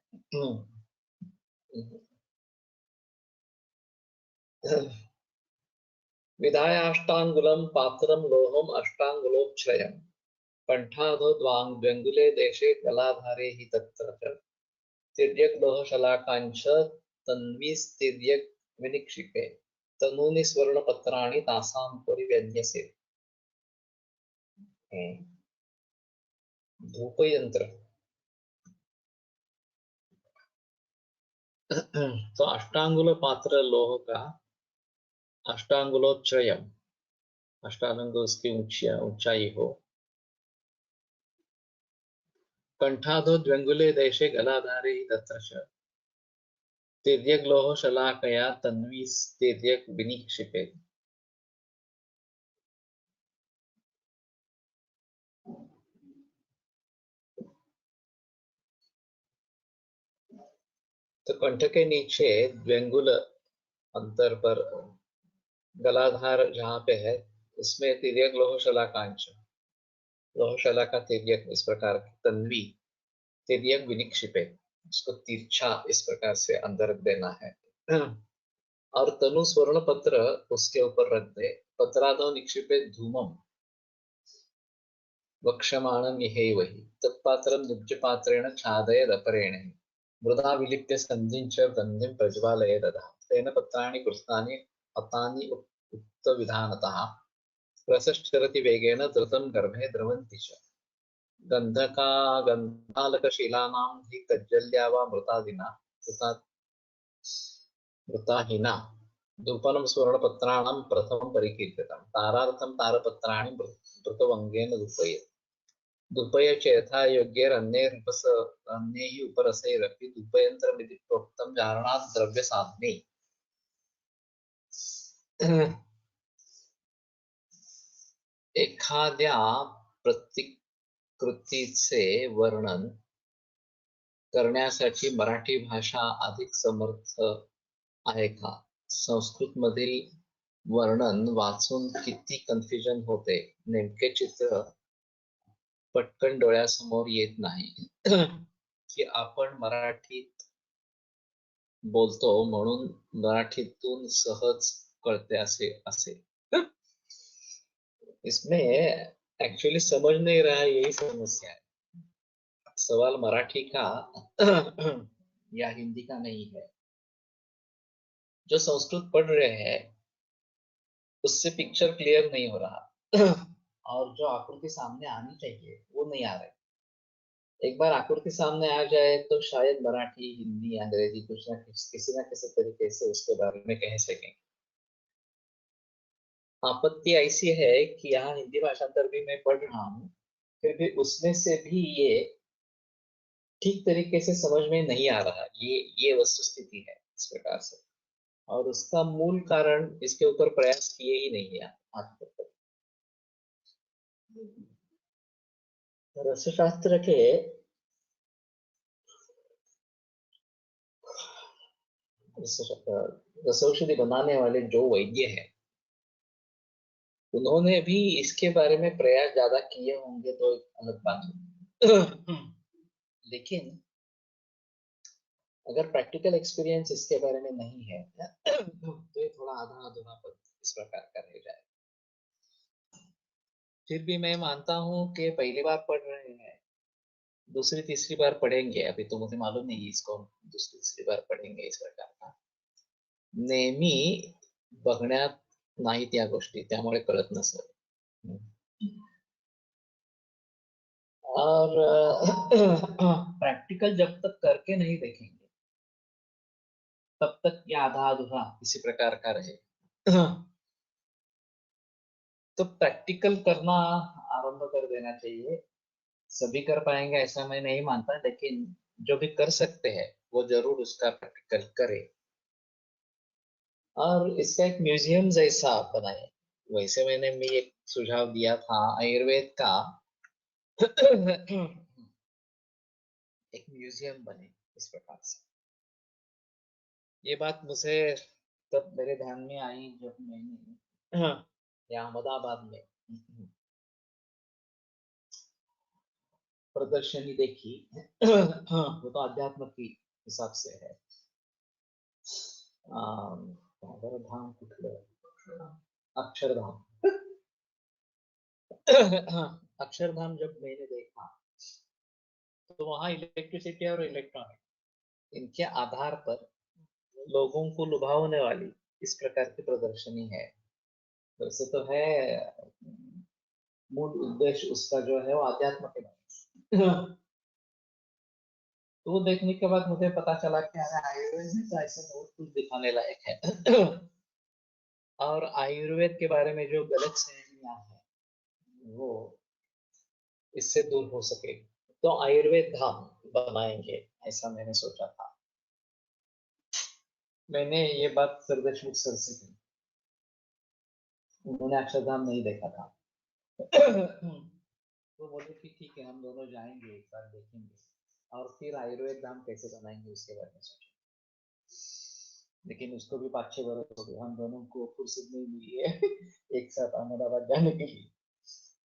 विधाय अष्टांगुलम पात्रम लोहम अष्टांगुलोच्छ्रयम् कंठाधो द्वांगुले देशे गलाधारे हि तत्र तिर्यक लोह शलाकांश तन्वीस्तिर्यक विनिक्षिपे तनूनि स्वर्ण पत्राणि तासां परिव्यज्यसे। धूप यंत्र, तो अष्टांगुल पात्र लोह का अष्टांगुलोच्चयम, अष्टांग उसकी ऊंचाई हो। कंठाधो द्व्यंगुले देशे गलाधारे हि तत्र तिर्यक लोह शलाकया तन्वीस्तिर्यक विनिक्षिपे। तो कंठ के नीचे द्व्यंगुल अंतर पर गलाधार जहाँ पे है उसमें तिर्यक लोह शलाकांश, लोह शला का तिर्यक इस प्रकार की तन्वी तिर्यक विनिक्षिपे, उसको तिरछा इस प्रकार से अंदर रख देना है। और तनु स्वर्ण पत्र उसके ऊपर रख दे। पत्रादो निक्षिपे धूमम वक्षमाणं यहैवहि तत्पात्रं निब्जपात्रेण छादयदपरेण मृदा विलिप्य सन्धिं च गन्धिं प्रज्वालयेदधः तेन पत्राणि कृतानि हतानि उक्तविधानतः रसश्चरति वेगेन धृतं गर्भे द्रवन्ति च गन्धका गन्धालकशिलानां हि कज्जल्या वा मृतादिना मृताहिना धूपनं सुवर्णपत्राणां प्रथमं परिकीर्तितं तारार्थं तारपत्राणि मृतवङ्गेन धूपयेत् धूपय चेथा योग्यैरन्यैरुपस अन्यैः उपरसैरपि धूपयन्त्रमिति प्रोक्तं कारणात् द्रव्यसाधने। एखाद्या प्रतिकृतीचे वर्णन करण्यासाठी मराठी भाषा अधिक समर्थ आहे का? संस्कृत मधील वर्णन वाचून किती कन्फ्युजन होते, नेमके चित्र पटकन डोळ्यासमोर येत नाही की आपण मराठीत बोलतो म्हणून मराठीतून सहज कळते असे इसमें एक्चुअली समझ नहीं रहा, यही समस्या है। सवाल मराठी का या हिंदी का नहीं है। जो संस्कृत पढ़ रहे हैं उससे पिक्चर क्लियर नहीं हो रहा और जो आकृति सामने आनी चाहिए वो नहीं आ रही। एक बार आकृति सामने आ जाए तो शायद मराठी, हिंदी, अंग्रेजी कुछ ना किसी ना किसी तरीके से उसके बारे में कह सकें। आपत्ति ऐसी है कि यहाँ हिंदी भाषांतर भी मैं पढ़ रहा हूँ, फिर भी उसमें से भी ये ठीक तरीके से समझ में नहीं आ रहा। ये वस्तुस्थिति है इस प्रकार से, और उसका मूल कारण इसके ऊपर प्रयास किए ही नहीं है आज तक। रसशास्त्र के रसौषधि बनाने वाले जो वैद्य हैं उन्होंने भी इसके बारे में प्रयास ज्यादा किए होंगे तो एक अलग बात है लेकिन अगर प्रैक्टिकल एक्सपीरियंस इसके बारे में नहीं है तो ये थोड़ा आधा अधूरा इस प्रकार का रह जाए। फिर भी मैं मानता हूँ कि पहली बार पढ़ रहे हैं, दूसरी तीसरी बार पढ़ेंगे, अभी तो मुझे मालूम नहीं इसको दूसरी तीसरी बार पढ़ेंगे इस प्रकार का। नेहमी बघण्यात नाही त्या गोष्टी, त्यामुळे कळत नसेल। और प्रैक्टिकल जब तक करके नहीं देखेंगे तब तक ये आधा अधूरा इसी प्रकार का रहे। तो प्रैक्टिकल करना आरंभ कर देना चाहिए। सभी कर पाएंगे ऐसा मैं नहीं मानता, लेकिन जो भी कर सकते हैं वो जरूर उसका प्रैक्टिकल करें और इसका एक म्यूजियम जैसा बनाए। वैसे मैंने भी एक सुझाव दिया था आयुर्वेद का एक म्यूजियम बने इस प्रकार से। ये बात मुझे तब मेरे ध्यान में आई जब मैंने यहाँ अहमदाबाद में प्रदर्शनी देखी। वो तो अध्यात्म की हिसाब से है। धाम अक्षरधाम अक्षरधाम जब मैंने देखा तो वहाँ इलेक्ट्रिसिटी और इलेक्ट्रॉनिक इनके आधार पर लोगों को लुभावने वाली इस प्रकार की प्रदर्शनी है। वैसे तो है मूल उद्देश्य उसका जो है वो आध्यात्म के बारे तो वो देखने के बाद मुझे पता चला कि अरे आयुर्वेद में तो ऐसे बहुत कुछ दिखाने लायक है और आयुर्वेद के बारे में जो गलत फहमियां है वो इससे दूर हो सके तो आयुर्वेद धाम बनाएंगे ऐसा मैंने सोचा था। मैंने ये बात सरदेशमुख सर से की, उन्होंने अक्षरधाम नहीं देखा था तो बोले कि ठीक है हम दोनों जाएंगे, एक बार देखेंगे और फिर आयुर्वेद धाम कैसे बनाएंगे उसके बारे में सोचेंगे। लेकिन उसको भी 5-6 वर्ष हो गए, हम दोनों को फुर्सत नहीं मिली है एक साथ अहमदाबाद जाने के लिए,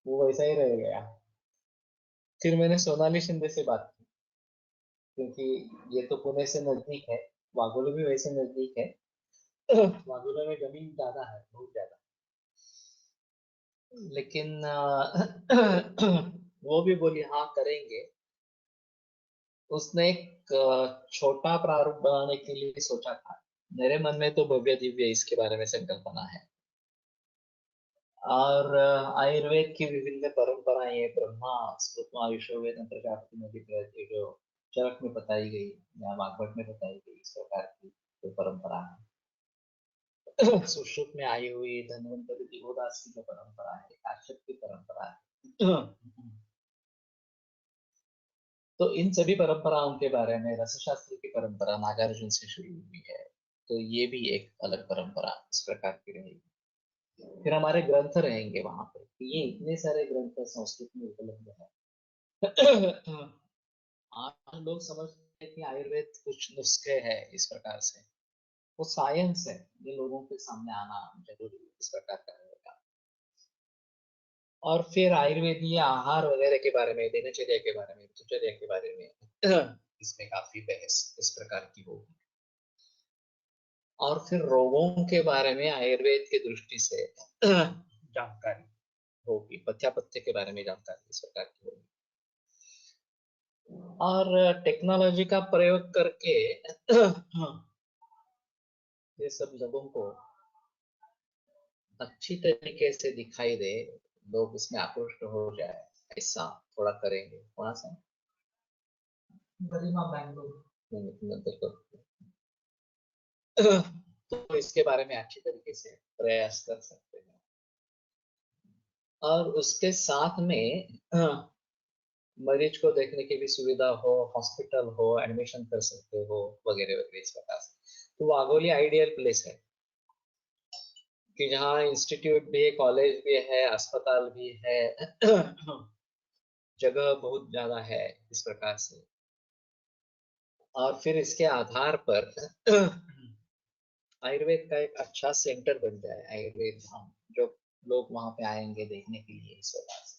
वो वैसा ही रह गया। फिर मैंने सोनाली शिंदे से बात की, क्योंकि ये तो पुणे से नजदीक है, वाघोली भी वैसे नजदीक है। वाघोली में जमीन ज्यादा है, बहुत ज्यादा। लेकिन वो भी बोली हाँ करेंगे। उसने एक छोटा प्रारूप बनाने के लिए सोचा था। मेरे मन में तो भव्य दिव्य इसके बारे में संकल्पना है। और आयुर्वेद की विभिन्न परंपराएं, ब्रह्मा स्मृतमा विश्ववेद प्रजापति में भी ये जो चरक में बताई गई या वाग्भट में बताई गई, इस प्रकार की जो परंपरा है। सुश्रुत में आई हुई धन्वंतरि दिगोदास की जो परंपरा है, काश्यप की परंपरा है। तो इन सभी परंपराओं के बारे में रसशास्त्र की परंपरा नागार्जुन से शुरू हुई है। तो ये भी एक अलग परंपरा इस प्रकार की रहेगी। फिर हमारे ग्रंथ रहेंगे वहां पे। ये इतने सारे ग्रंथ संस्कृत में उपलब्ध है। आज लोग समझते हैं कि आयुर्वेद कुछ नुस्खे है इस प्रकार से। वो साइंस है, ये लोगों के सामने आना जरूरी है इस प्रकार का रहेगा। और फिर आयुर्वेदीय आहार वगैरह के बारे में, दिनचर्या के बारे में, ऋतुचर्या के बारे में इसमें काफी बहस इस प्रकार की होगी। और फिर रोगों के बारे में आयुर्वेद की दृष्टि से जानकारी होगी, पथ्यापथ्य के बारे में जानकारी इस प्रकार की होगी। और टेक्नोलॉजी का प्रयोग करके ये सब लोगों को अच्छी तरीके से दिखाई दे, लोग इसमें आकृष्ट हो जाए, ऐसा थोड़ा करेंगे। कौन सा गरिमा बैंगलोर तो इसके बारे में अच्छी तरीके से प्रयास कर सकते हैं। और उसके साथ में मरीज को देखने की भी सुविधा हो, हॉस्पिटल हो, एडमिशन कर सकते हो, वगैरह वगैरह इस प्रकार से। तो वाघोली आइडियल प्लेस है कि जहाँ इंस्टीट्यूट भी है, कॉलेज भी है, अस्पताल भी है। जगह बहुत ज्यादा है इस प्रकार से। और फिर इसके आधार पर आयुर्वेद का एक अच्छा सेंटर बन जाए, आयुर्वेद धाम, जो लोग वहां पे आएंगे देखने के लिए इस प्रकार से।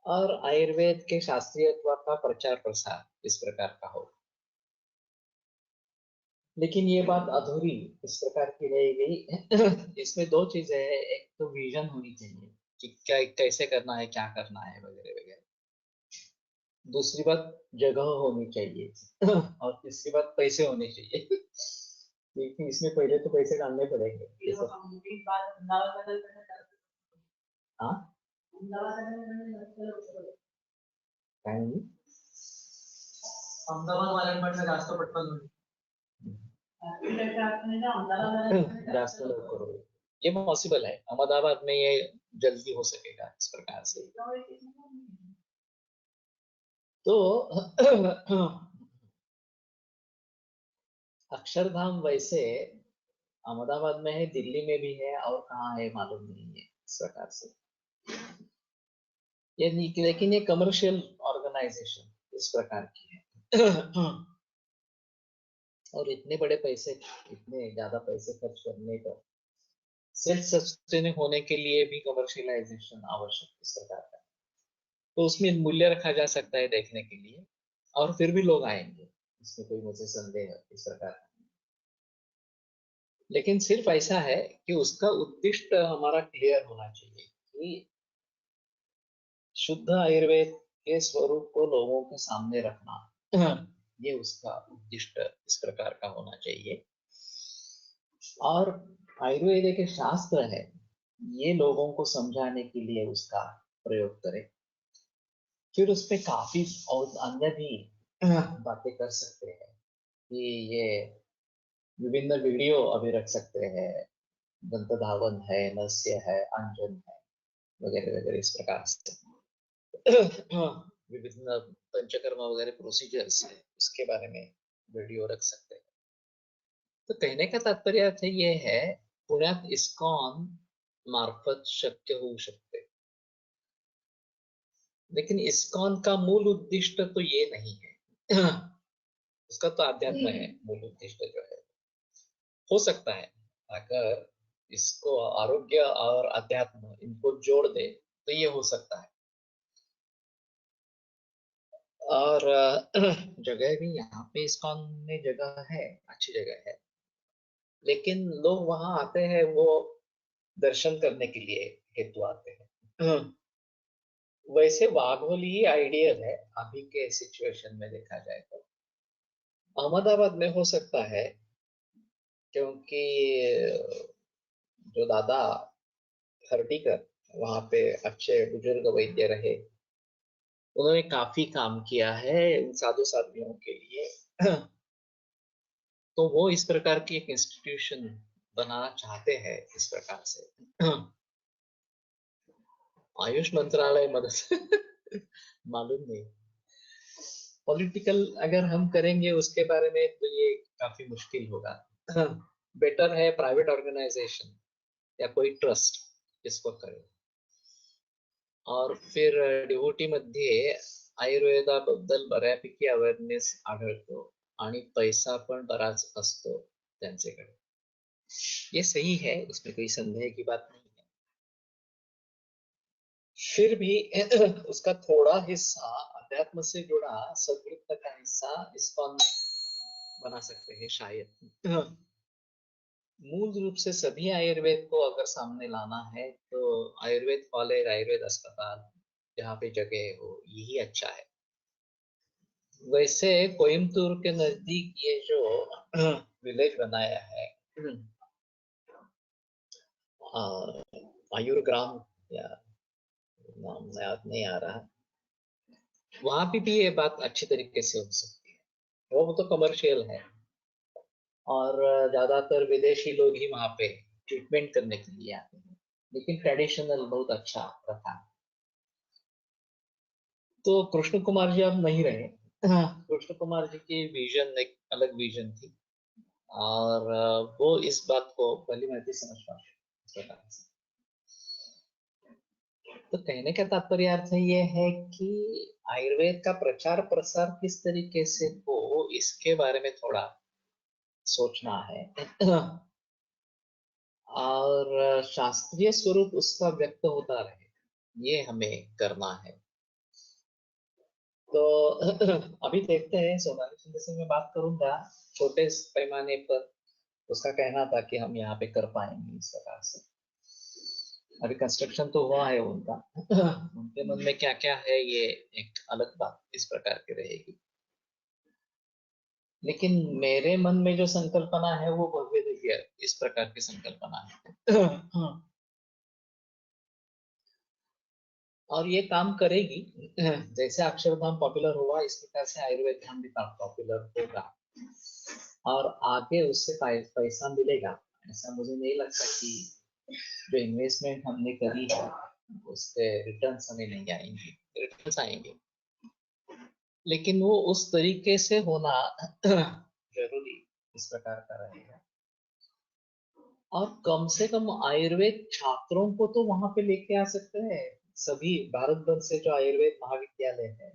और आयुर्वेद के शास्त्रीयत्व का प्रचार प्रसार इस प्रकार का हो। लेकिन ये बात अधूरी इस प्रकार की रह गई। इसमें दो चीजें हैं, एक तो विजन होनी चाहिए कि क्या कैसे करना है, क्या करना है, वगैरह वगैरह। दूसरी बात जगह होनी चाहिए। और तीसरी बात पैसे होने चाहिए। क्योंकि इसमें पहले तो पैसे डालने पड़ेंगे ये सब। हाँ काय म्हणे? अहमदाबाद वाल्यांकडनं जास्त पटकन होईल. जास्त लवकर होईल, ये पॉसिबल है। अहमदाबाद में ये जल्दी हो सकेगा इस प्रकार से। तो अक्षरधाम वैसे अहमदाबाद में है, दिल्ली में भी है, और कहाँ है मालूम नहीं है इस प्रकार से। ये लेकिन ये कमर्शियल ऑर्गेनाइजेशन इस प्रकार की है। और इतने बड़े पैसे, इतने ज्यादा पैसे खर्च करने पर सेल्फ सस्टेनिंग होने के लिए भी कमर्शियलाइजेशन आवश्यक इस प्रकार का। तो उसमें मूल्य रखा जा सकता है देखने के लिए, और फिर भी लोग आएंगे, इसमें कोई मुझे संदेह इस प्रकार का। लेकिन सिर्फ ऐसा है कि उसका उद्दिष्ट हमारा क्लियर होना चाहिए कि शुद्ध आयुर्वेद के स्वरूप को लोगों के सामने रखना, ये उसका उद्दिष्ट इस प्रकार का होना चाहिए। और आयुर्वेद एक शास्त्र है, ये लोगों को समझाने के लिए उसका प्रयोग करें। फिर उस पे काफी और अन्य भी बातें कर सकते हैं कि ये विभिन्न वीडियो अभी रख सकते हैं, दंत धावन है, नस्य है, अंजन है, वगैरह वगैरह इस प्रकार से। विभिन्न पंचकर्म वगैरह प्रोसीजर्स है, उसके बारे में वीडियो रख सकते हैं। तो कहने का तात्पर्य अर्थ ये है, पुण्यात इस्कॉन मार्फत शक्य होऊ शकते। लेकिन इस्कॉन का मूल उद्दिष्ट तो ये नहीं है। उसका तो अध्यात्म है मूल उद्दिष्ट जो है। हो सकता है अगर इसको आरोग्य और अध्यात्म इनको जोड़ दे तो ये हो सकता है। और जगह भी यहाँ पे इस्कॉन में जगह है, अच्छी जगह है, लेकिन लोग वहां आते हैं वो दर्शन करने के लिए हेतु आते हैं। वैसे वाघोली ही आइडियल है अभी के सिचुएशन में देखा जाए तो। अहमदाबाद में हो सकता है, क्योंकि जो दादा हर्डीकर वहाँ पे अच्छे बुजुर्ग वैद्य रहे, उन्होंने काफी काम किया है उन साधु साधियों के लिए। तो वो इस प्रकार की एक इंस्टीट्यूशन बनाना चाहते हैं इस प्रकार से। आयुष मंत्रालय मदद मालूम नहीं। पॉलिटिकल अगर हम करेंगे उसके बारे में तो ये काफी मुश्किल होगा। बेटर है प्राइवेट ऑर्गेनाइजेशन या कोई ट्रस्ट इसको करे. और फिर डिवोटीमध्ये आयुर्वेदाबद्दल बऱ्यापैकी अवेअरनेस आढळतो आणि पैसा पण बराच असतो त्यांच्याकडे. ये सही है, इसमें कोई संदेह की बात नहीं है. फिर भी उसका थोड़ा हिस्सा अध्यात्म से जुड़ा सदवृत्त का हिस्सा इस्कॉन बना सकते हैं शायद. मूल रूप से सभी आयुर्वेद को अगर सामने लाना है तो आयुर्वेद कॉलेज, आयुर्वेद अस्पताल, जहाँ पे जगह हो, यही अच्छा है. वैसे कोयम्बतूर के नजदीक ये जो विलेज बनाया है, आयुर ग्राम, या नाम याद नहीं आ रहा, वहां पे भी ये बात अच्छी तरीके से हो सकती है. वो तो कमर्शियल है और ज्यादातर विदेशी लोग ही वहां पे ट्रीटमेंट करने के लिए आते हैं, लेकिन ट्रेडिशनल बहुत अच्छा रखा. तो कृष्ण कुमार जी अब नहीं रहे. कृष्ण कुमार जी की विजन एक अलग विजन थी और वो इस बात को भली भांति समझ पाते. तो कहने का तात्पर्य अर्थ ये है कि आयुर्वेद का प्रचार प्रसार किस तरीके से हो, इसके बारे में थोड़ा सोचना है. और शास्त्रीय स्वरूप उसका व्यक्त होता रहे, ये हमें करना है. तो अभी देखते हैं. सोनाली सिंह से मैं बात करूंगा छोटे पैमाने पर. उसका कहना था कि हम यहाँ पे कर पाएंगे इस प्रकार से. अभी कंस्ट्रक्शन तो हुआ है उनका. उनके मन में क्या क्या है ये एक अलग बात इस प्रकार की रहेगी. लेकिन मेरे मन में जो संकल्पना है वो भव्य दिव्य इस प्रकार की संकल्पना है. और ये काम करेगी. जैसे अक्षरधाम पॉपुलर हुआ इस प्रकार से आयुर्वेद धाम भी पॉपुलर होगा और आगे उससे पैसा मिलेगा. ऐसा मुझे नहीं लगता कि जो इन्वेस्टमेंट हमने करी है उससे रिटर्न्स हमें नहीं आएंगे. रिटर्न्स आएंगे, लेकिन वो उस तरीके से होना जरूरी इस प्रकार का रहेगा. और कम से कम आयुर्वेद छात्रों को तो वहां पे लेके आ सकते हैं. सभी भारत भर से जो आयुर्वेद महाविद्यालय है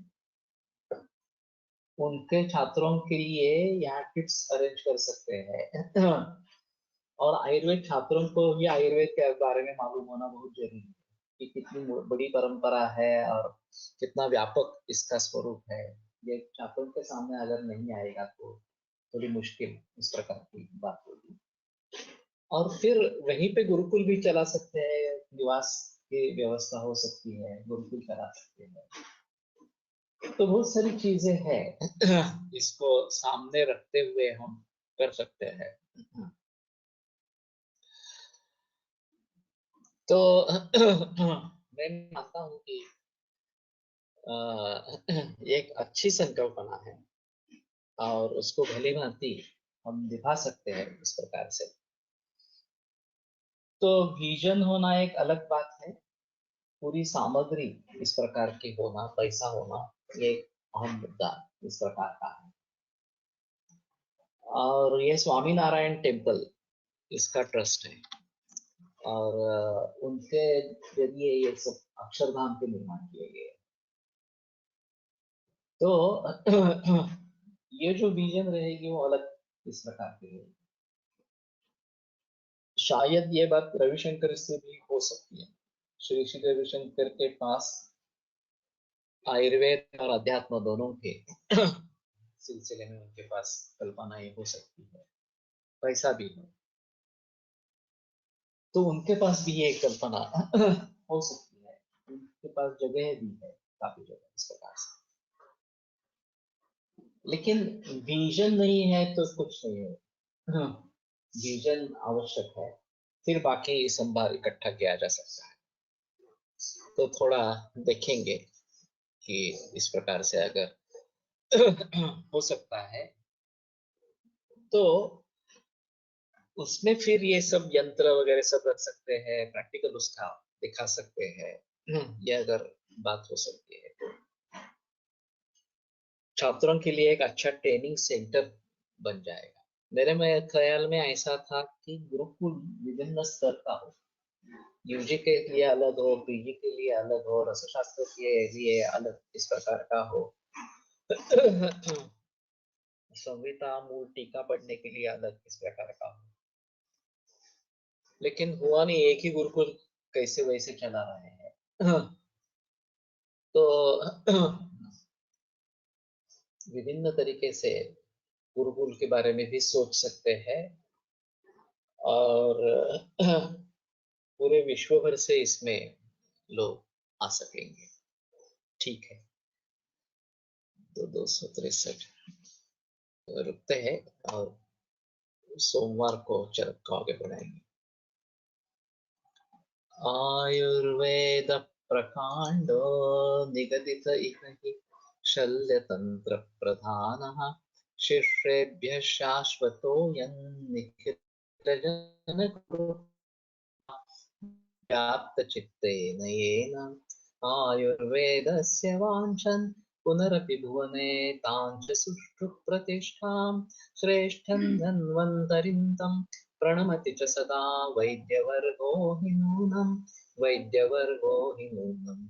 उनके छात्रों के लिए यहाँ किट्स अरेंज कर सकते हैं. और आयुर्वेद छात्रों को भी आयुर्वेद के बारे में मालूम होना बहुत जरूरी है कि कितनी बड़ी परंपरा है और कितना व्यापक इसका स्वरूप है. ये छात्रों के सामने अगर नहीं आएगा तो थोड़ी मुश्किल इस प्रकार की बात होगी. और फिर वहीं पे गुरुकुल भी चला सकते हैं, निवास की व्यवस्था हो सकती है, गुरुकुल चला सकते हैं. तो बहुत सारी चीजें हैं इसको सामने रखते हुए हम कर सकते हैं. तो मैं मानता हूँ कि ये एक अच्छी संकल्पना है और उसको भली भांति हम निभा सकते हैं इस प्रकार से. तो विजन होना एक अलग बात है, पूरी सामग्री इस प्रकार की होना, पैसा होना, ये एक अहम मुद्दा इस प्रकार का है. और ये स्वामी नारायण टेम्पल इसका ट्रस्ट है और उनके जरिए ये सब अक्षरधाम के निर्माण किए गए. तो ये जो विजन रहेगी वो अलग इस प्रकार की रहेगी. शायद ये बात रविशंकर से भी हो सकती है. श्री श्री रविशंकर के पास आयुर्वेद और अध्यात्म दोनों के सिलसिले में उनके पास कल्पनाएं हो सकती है, पैसा भी हो तो उनके पास भी ये कल्पना हो सकती है, उनके पास जगह भी है काफी जगह इस प्रकार से। लेकिन विजन नहीं है तो कुछ नहीं है। विजन आवश्यक है, फिर बाकी संभार इकट्ठा किया जा सकता है। तो थोड़ा देखेंगे कि इस प्रकार से अगर हो सकता है तो उसमें फिर ये सब यंत्र वगैरह सब रख सकते हैं, प्रैक्टिकल उसका दिखा सकते हैं। ये अगर बात हो सकती है तो छात्रों के लिए एक अच्छा ट्रेनिंग सेंटर बन जाएगा। मेरे में ख्याल में ऐसा था कि गुरुकुल विभिन्न स्तर का हो, यूजी के लिए अलग हो, पीजी के लिए अलग हो, रसशास्त्र के लिए अलग इस प्रकार का हो, संहिता मूल टीका पढ़ने के लिए अलग इस प्रकार का हो। लेकिन हुआ नहीं, एक ही गुरुकुल कैसे वैसे चला रहे हैं। तो विभिन्न तरीके से गुरुकुल के बारे में भी सोच सकते हैं और पूरे विश्व भर से इसमें लोग आ सकेंगे। ठीक है, तो 263 रुकते हैं और सोमवार को चरक को आगे बढ़ाएंगे। आयुर्वेद प्रकांडो निगदित इह हि शल्यतंत्र प्रधानः शिष्येभ्यः शाश्वतोऽयं निखिलजनकृ व्याप्तचित्तेन येन आयुर्वेदस्य वाञ्छन् पुनरपि भुवने ताञ्च सुष्ठु प्रतिष्ठां श्रेष्ठं धन्वन्तरिं तं प्रणमति च सदा वैद्यवर्गो हि नूनम् वैद्यवर्गो हि नूनम्।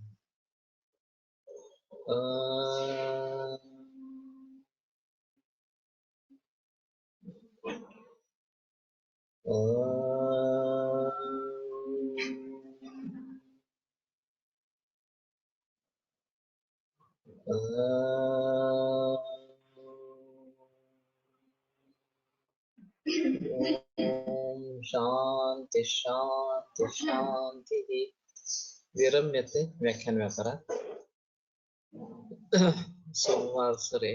ओम शांति शांति शांति। विरम्यते व्याख्यान व्यापारात् सोमवासरे